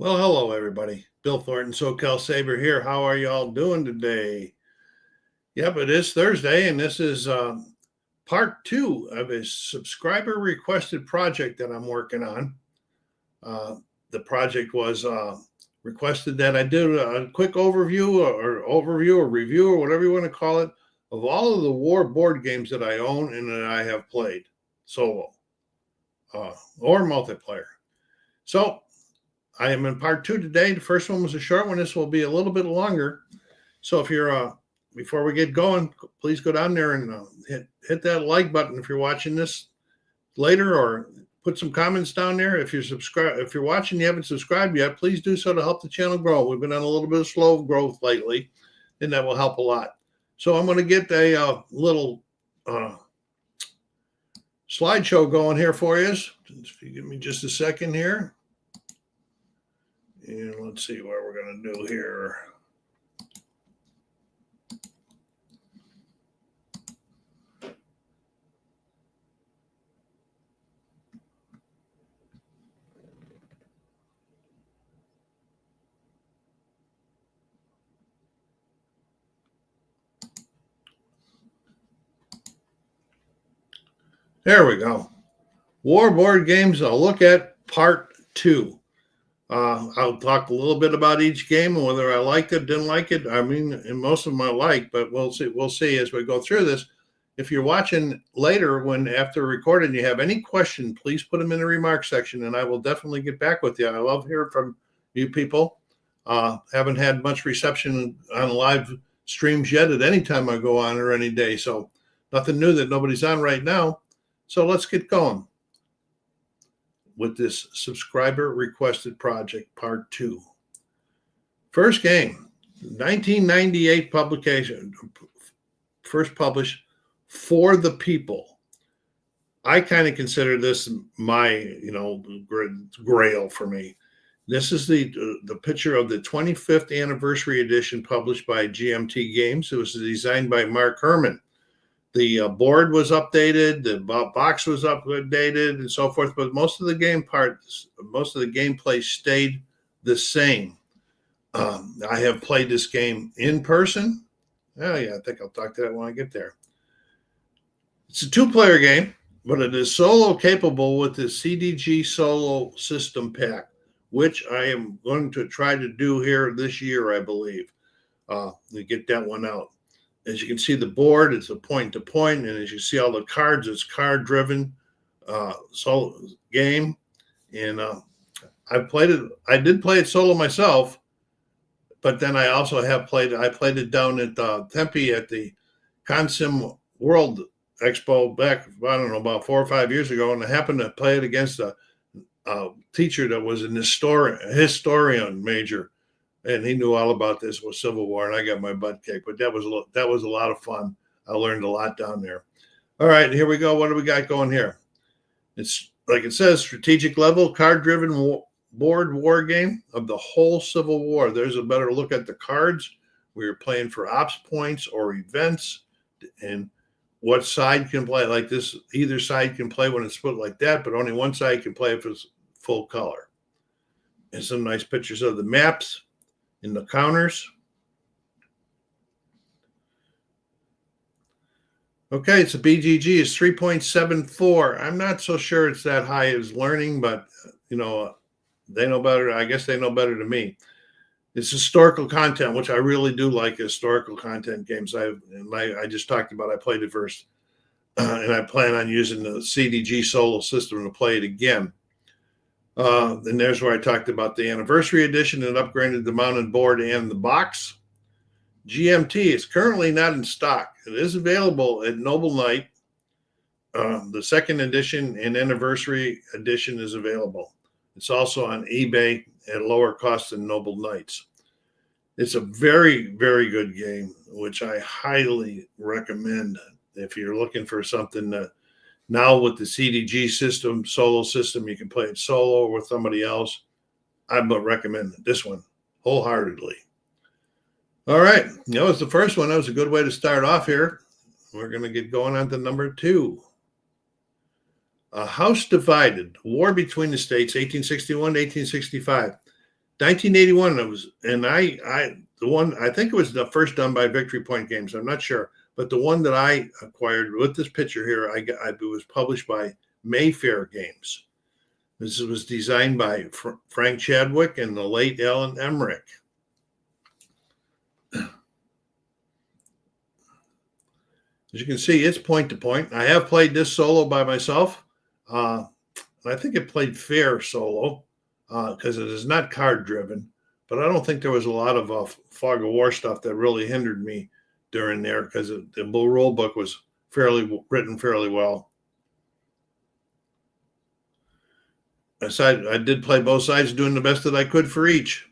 Well, hello, everybody. Bill Thornton, SoCal Saber here. How are you all doing today? Yep, it is Thursday, and this is part two of a subscriber requested project that I'm working on. The project was requested that I do a quick overview or review or whatever you want to call it of all of the war board games that I own and that I have played solo or multiplayer. So I am in part two today. The first one was a short one. This will be a little bit longer. So if you're before we get going, please go down there and hit that like button if you're watching this later, or put some comments down there. If you're watching, you haven't subscribed yet, please do so to help the channel grow. We've been on a little bit of slow growth lately, and that will help a lot. So I'm going to get a little slideshow going here for you. If you give me just a second here. And let's see what we're going to do here. There we go. War board games, I'll look at part two. I'll talk a little bit about each game and whether I liked it, didn't like it. I mean, and most of them I like, but we'll see. We'll see as we go through this. If you're watching later, when after recording, you have any question, please put them in the remarks section, and I will definitely get back with you. I love hearing from you people. Haven't had much reception on live streams yet at any time I go on or any day, so nothing new that nobody's on right now. So let's get going with this subscriber requested project, part two. First game, 1998 publication, first published For the People. I kind of consider this my, grail for me. This is the picture of the 25th anniversary edition published by GMT Games. It was designed by Mark Herman. The board was updated, the box was updated, and so forth. But most of the gameplay stayed the same. I have played this game in person. Oh yeah, I think I'll talk to that when I get there. It's a two-player game, but it is solo capable with the CDG Solo System Pack, which I am going to try to do here this year, I believe, to get that one out. As you can see, the board is a point-to-point, and as you see all the cards, it's card-driven solo game. And I did play it solo myself, but then I also have played it down at Tempe at the Consim World Expo back, I don't know, about 4 or 5 years ago, and I happened to play it against a teacher that was an historian major. And he knew all about this with Civil War, and I got my butt kicked. But that was a lot of fun. I learned a lot down there. All right, here we go. What do we got going here? It's like it says, strategic level, card-driven board war game of the whole Civil War. There's a better look at the cards. We were playing for ops points or events, and what side can play like this. Either side can play when it's split like that, but only one side can play if it's full color. And some nice pictures of the maps in the counters. Okay, it's a BGG. It's 3.74. I'm not so sure it's that high as learning, but they know better. I guess they know better than me. It's historical content, which I really do like historical content games. I just talked about. I played it first, and I plan on using the CDG Solo system to play it again. And there's where I talked about the anniversary edition and upgraded the mounted board and the box. GMT is currently not in stock. It is available at Noble Knight. The second edition and anniversary edition is available. It's also on eBay at lower cost than Noble Knights. It's a very, very good game, which I highly recommend if you're looking for something that now with the CDG system, solo system, you can play it solo or with somebody else. I would recommend this one wholeheartedly. All right. That was the first one. That was a good way to start off here. We're going to get going on to number two. A House Divided, War Between the States, 1861 to 1865. 1981. It was, and the one, I think it was the first done by Victory Point Games. I'm not sure, but the one that I acquired with this picture here, it was published by Mayfair Games. This was designed by Frank Chadwick and the late Alan Emmerich. As you can see, it's point to point. I have played this solo by myself. I think it played fair solo because it is not card driven, but I don't think there was a lot of Fog of War stuff that really hindered me during there because the rule book was written fairly well. I did play both sides, doing the best that I could for each.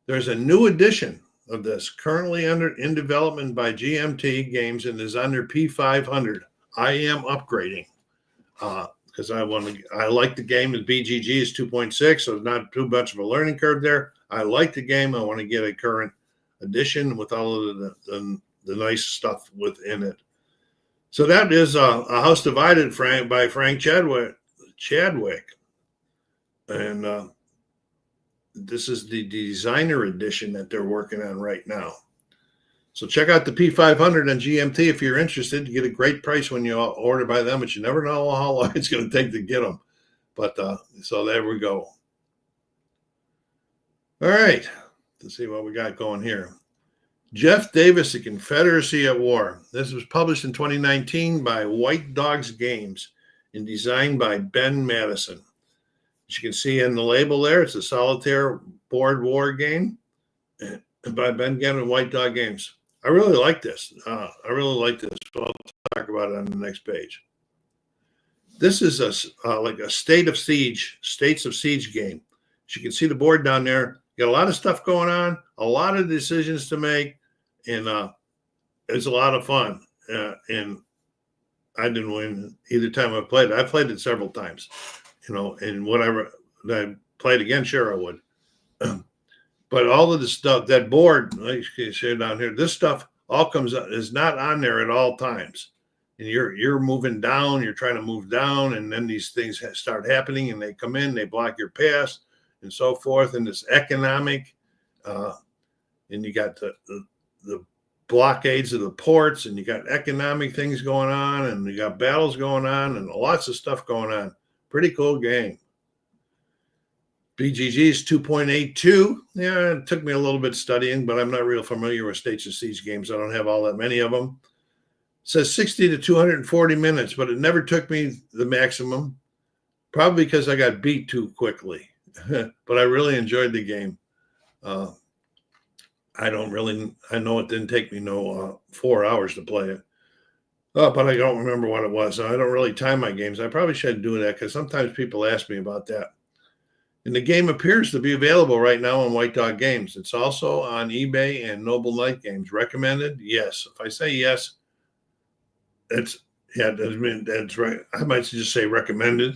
There's a new edition of this currently in development by GMT Games and is under P500. I am upgrading because I like the game. The BGG is 2.6, so it's not too much of a learning curve there. I like the game. I want to get a current edition with all of the nice stuff within it. So that is a House Divided by Frank Chadwick. And this is the designer edition that they're working on right now. So check out the P500 on GMT if you're interested. You get a great price when you order by them, but you never know how long it's going to take to get them. But so there we go. All right. Let's see what we got going here. Jeff Davis, The Confederacy at War. This was published in 2019 by White Dogs Games and designed by Ben Madison. As you can see in the label there, it's a solitaire board war game by Ben Gannon and White Dog Games. I really like this. So I'll talk about it on the next page. This is like a States of Siege game. As you can see the board down there, you got a lot of stuff going on, a lot of decisions to make, and it's a lot of fun. And I didn't win either time I played it. I played it several times. And whatever I played again, sure I would. But all of the stuff, that board, like you see down here, this stuff all is not on there at all times. And you're moving down, you're trying to move down, and then these things start happening, and they come in, they block your path, and so forth. And it's economic, and you got the blockades of the ports, and you got economic things going on, and you got battles going on, and lots of stuff going on. Pretty cool game. BGG is 2.82. Yeah, it took me a little bit studying, but I'm not real familiar with States of Siege games. I don't have all that many of them. It says 60 to 240 minutes, but it never took me the maximum, probably because I got beat too quickly. But I really enjoyed the game. I know it didn't take me 4 hours to play it. But I don't remember what it was. I don't really time my games. I probably should do that because sometimes people ask me about that. And the game appears to be available right now on White Dog Games. It's also on eBay and Noble Knight Games. Recommended? Yes. If I say yes, that's right. I might just say recommended.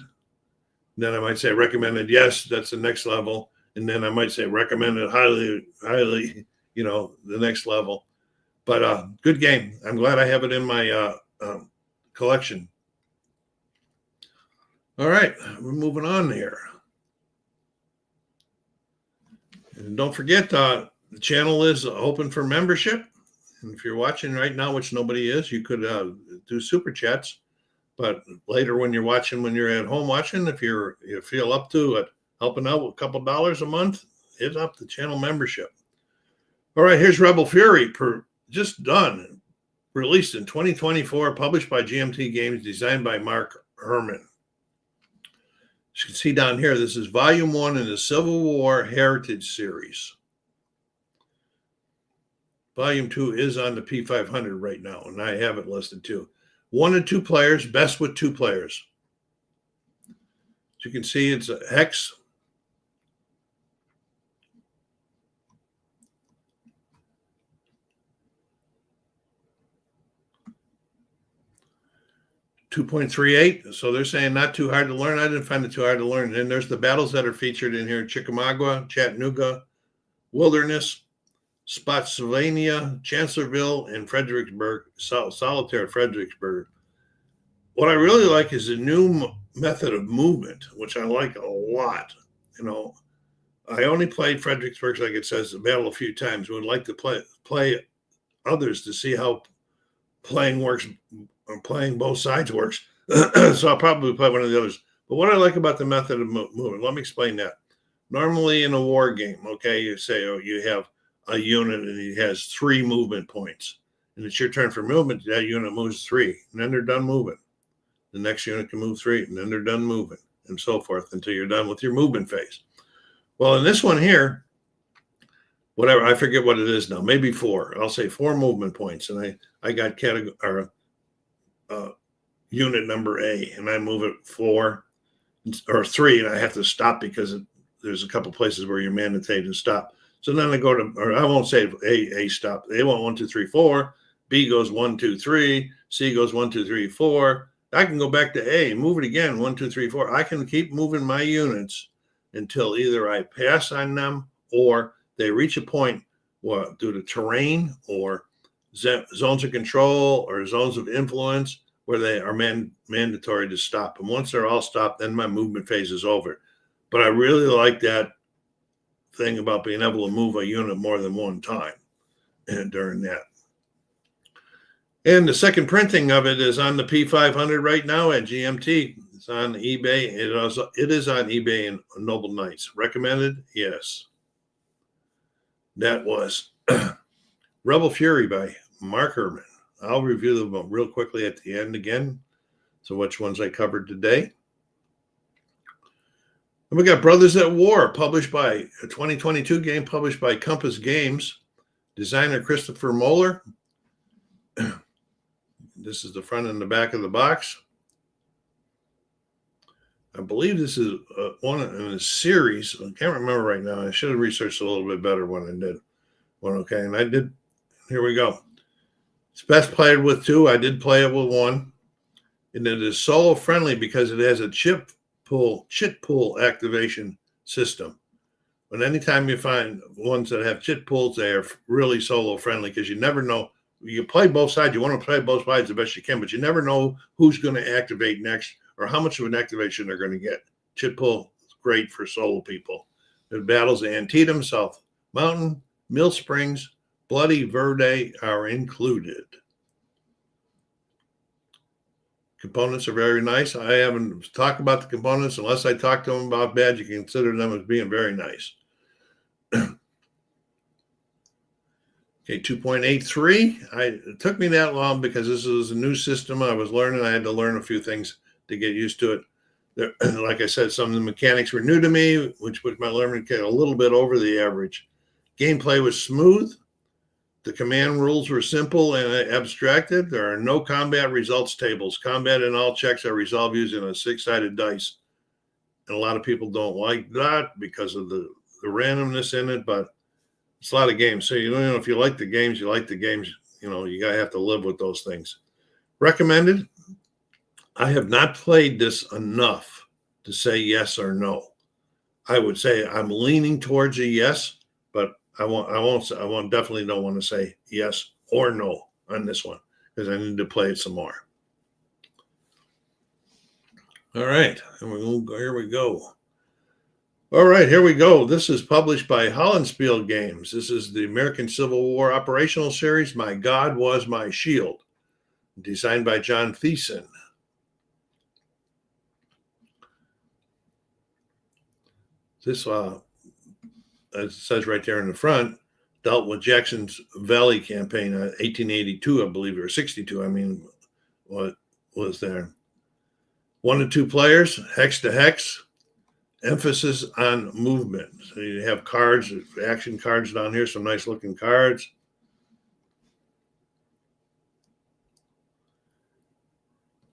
Then I might say recommended. Yes, that's the next level. And then I might say recommended highly, the next level. But good game. I'm glad I have it in my collection. All right, we're moving on here. And don't forget, the channel is open for membership. And if you're watching right now, which nobody is, you could do super chats. But later when you're at home watching, if you feel up to it, helping out with a couple dollars a month, hit up the channel membership. All right, here's Rebel Fury, just done, released in 2024, published by GMT Games, designed by Mark Herman. As you can see down here, this is Volume 1 in the Civil War Heritage Series. Volume 2 is on the P500 right now, and I have it listed too. 1 and 2 players, best with 2 players. As you can see, it's a hex. .38, so they're saying not too hard to learn. I didn't find it too hard to learn. And there's the battles that are featured in here: Chickamauga, Chattanooga, Wilderness, Spotsylvania, Chancellorsville, and Fredericksburg, Solitaire Fredericksburg. What I really like is a new method of movement, which I like a lot. I only played Fredericksburg, like it says, the battle a few times. Would like to play others to see how playing works, or playing both sides works. So I'll probably play one of the others. But what I like about the method of movement, let me explain that. Normally in a war game, okay, you say, oh, you have a unit and it has 3 movement points. And it's your turn for movement. That unit moves 3, and then they're done moving. The next unit can move 3, and then they're done moving, and so forth until you're done with your movement phase. Well, in this one here, whatever, I forget what it is now, maybe 4. I'll say 4 movement points, and I got category or unit number A, and I move it 4 or 3, and I have to stop because there's a couple places where you're mandated to stop. So then I go to, or I won't say A stop. They want 1, 2, 3, 4. B goes 1, 2, 3. C goes 1, 2, 3, 4. I can go back to A, move it again, 1, 2, 3, 4. I can keep moving my units until either I pass on them or they reach a point due to terrain or zones of control or zones of influence where they are mandatory to stop. And once they're all stopped, then my movement phase is over. But I really like that thing about being able to move a unit more than one time during that. And the second printing of it is on the P500 right now at GMT. It's on eBay. It is on eBay and Noble Knights. Recommended? Yes. That was Rebel Fury by Mark Herman. I'll review them real quickly at the end again. So which ones I covered today. And we got Brothers at War, published by a 2022 game, published by Compass Games. Designer Christopher Moeller. This is the front and the back of the box. I believe this is one in a series. I can't remember right now. I should have researched a little bit better when I did one. Okay, and I did. Here we go. It's best played with 2. I did play it with 1. And it is solo friendly because it has a chit pool activation system. But anytime you find ones that have chit pools, they are really solo friendly because you never know. You play both sides. You want to play both sides the best you can, but you never know who's going to activate next or how much of an activation they're going to get. Chit pool is great for solo people. It battles Antietam, South Mountain, Mill Springs, Bloody Verde are included. Components are very nice. I haven't talked about the components. Unless I talk to them about bad, you can consider them as being very nice. Okay, 2.83. It took me that long because this is a new system. I was learning. I had to learn a few things to get used to it. Like I said, some of the mechanics were new to me, which put my learning a little bit over the average. Gameplay was smooth. The command rules were simple and abstracted. There are no combat results tables. Combat and all checks are resolved using a 6-sided dice. And a lot of people don't like that because of the randomness in it, but it's a lot of games. So, if you like the games, you like the games. You got to have to live with those things. Recommended? I have not played this enough to say yes or no. I would say I'm leaning towards a yes, but I definitely don't want to say yes or no on this one because I need to play it some more. All right, here we go. All right, here we go. This is published by Hollandspiel Games. This is the American Civil War operational series. My God Was My Shield, designed by John Thiessen. This, it says right there in the front, dealt with Jackson's Valley campaign, 1882, I believe, or 62. I mean, what was there? 1 to 2 players, hex to hex. Emphasis on movement. So you have cards, action cards down here, some nice looking cards.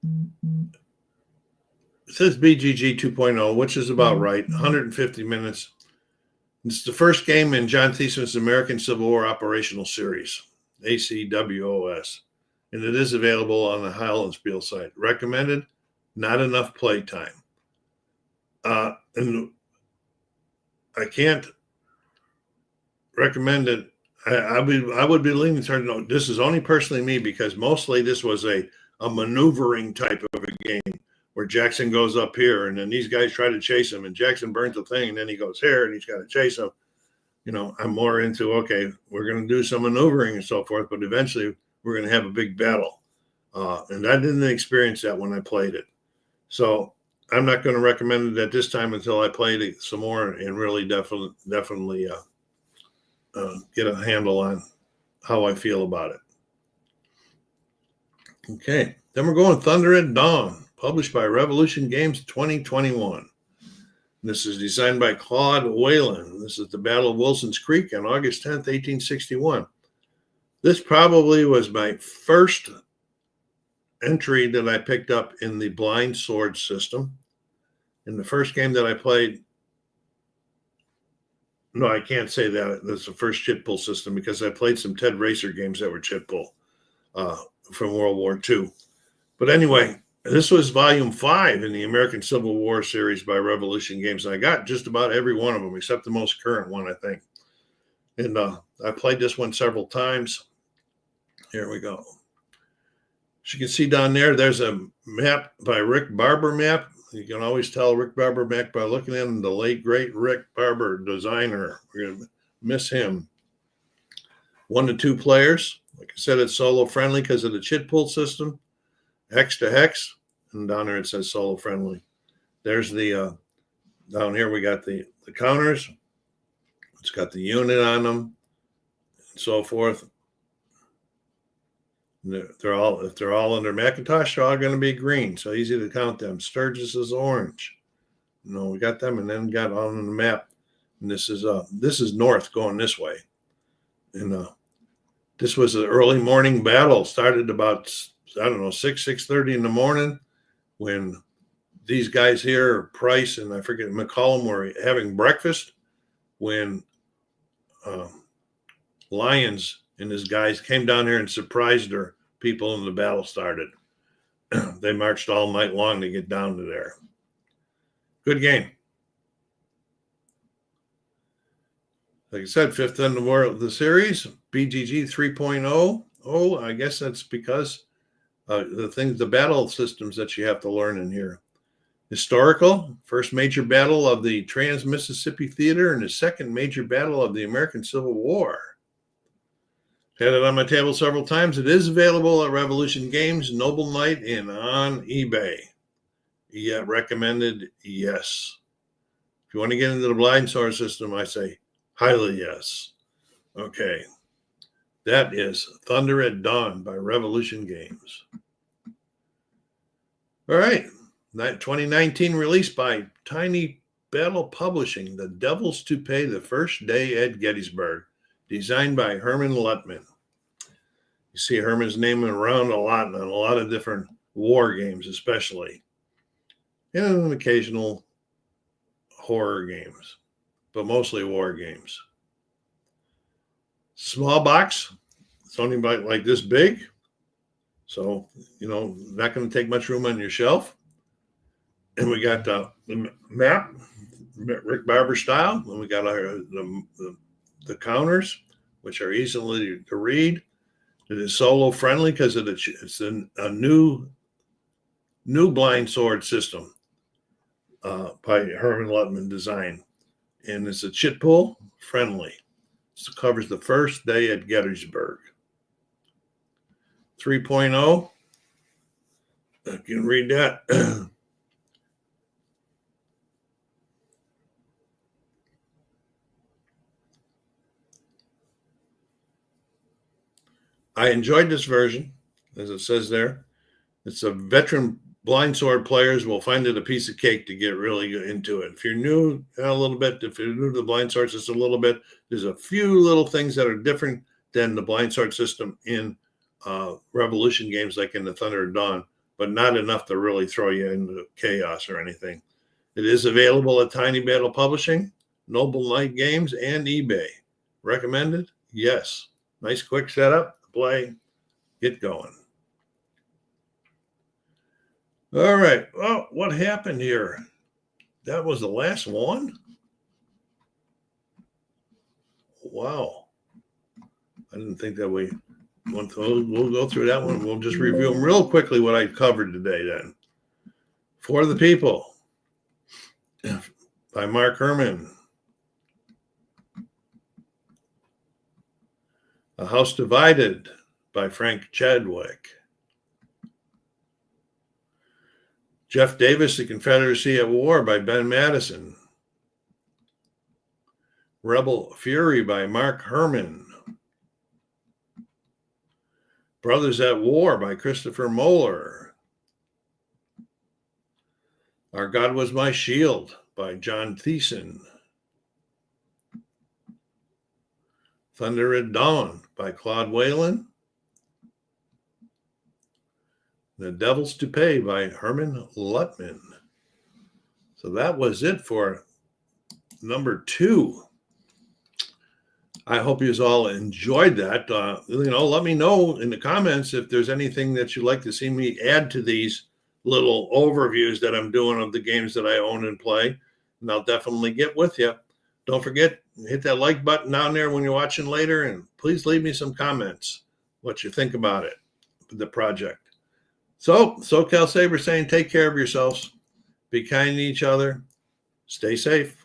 It says BGG 2.0, which is about right, 150 minutes. It's the first game in John Thiessen's American Civil War operational series, ACWOS, and it is available on the Hollandspiel site. Recommended, not enough play time. And I can't recommend it. I would be leaning toward no. This is only personally me because mostly this was a maneuvering type of a game where Jackson goes up here, and then these guys try to chase him, and Jackson burns the thing, and then he goes here, and he's got to chase him. I'm more into, okay, we're going to do some maneuvering and so forth, but eventually we're going to have a big battle. And I didn't experience that when I played it. So I'm not going to recommend it at this time until I played it some more and really definitely get a handle on how I feel about it. Okay, then we're going Thunder at Dawn, published by Revolution Games 2021. This is designed by Claude Whalen. This is the Battle of Wilson's Creek on August 10th, 1861. This probably was my first entry that I picked up in the blind sword system. In the first game that I played, no, I can't say that. That's the first chit pull system because I played some Ted Racer games that were chit pull from World War II. But anyway, this was volume 5 in the American Civil War series by Revolution Games. And I got just about every one of them except the most current one, I think. And I played this one several times. Here we go. As you can see down there, there's a map by Rick Barber map. You can always tell Rick Barber map by looking at him, the late, great Rick Barber designer. We're going to miss him. 1 to 2 players. Like I said, it's solo friendly because of the chit pull system. Hex to hex. And down there it says solo friendly. There's the, down here we got the counters. It's got the unit on them and so forth. They're all, if they're all under Macintosh, they're all going to be green. So easy to count them. Sturgis is orange. We got them, and then got on the map. And this is north going this way. And this was an early morning battle. Started about 6:30 in the morning when these guys here, Price and I forget McCollum, were having breakfast when Lyons and his guys came down here and surprised their people, and the battle started. They marched all night long to get down to there. Good game. Like I said, 5th in the world of the series, BGG 3.0. Oh, I guess that's because the battle systems that you have to learn in here. Historical, first major battle of the Trans-Mississippi Theater and the second major battle of the American Civil War. Had it on my table several times. It is available at Revolution Games, Noble Knight, and on eBay. Yeah, recommended, yes. If you want to get into the blind sword system, I say highly yes. Okay. That is Thunder at Dawn by Revolution Games. All right. 2019 release by Tiny Battle Publishing, The Devils to Pay the First Day at Gettysburg. Designed by Herman Luttman. You see Herman's name around a lot on a lot of different war games, especially. And an occasional horror games, but mostly war games. Small box. It's only about like this big. So, not going to take much room on your shelf. And we got the map, Rick Barber style. And we got the counters, which are easily to read. It is solo friendly because it's a new blind sword system by Herman Luttman design. And it's a chit pull friendly. So it covers the first day at Gettysburg. 3.0. I can read that. I enjoyed this version, as it says there. It's a veteran blind sword players will find it a piece of cake to get really into it. If you're new a little bit, if you're new to the blind sword system a little bit, there's a few little things that are different than the blind sword system in Revolution Games, like in the Thunder at Dawn, but not enough to really throw you into chaos or anything. It is available at Tiny Battle Publishing, Noble Knight Games, and eBay. Recommended? Yes. Nice quick setup. Play, get going. All right. Well, what happened here? That was the last one? Wow. I didn't think that we went through. We'll go through that one. We'll just review them real quickly what I covered today then. For the People by Mark Herman. A House Divided by Frank Chadwick. Jeff Davis, The Confederacy at War by Ben Madison. Rebel Fury by Mark Herman. Brothers at War by Christopher Moeller. Our God Was My Shield by John Thiessen. Thunder at Dawn by Claude Whalen. The Devil's to Pay by Herman Luttman. So that was it for number 2. I hope you all enjoyed that. Let me know in the comments if there's anything that you'd like to see me add to these little overviews that I'm doing of the games that I own and play. And I'll definitely get with you. Don't forget, hit that like button down there when you're watching later. And please leave me some comments, what you think about it, the project. So, SoCal Saber saying, take care of yourselves. Be kind to each other. Stay safe.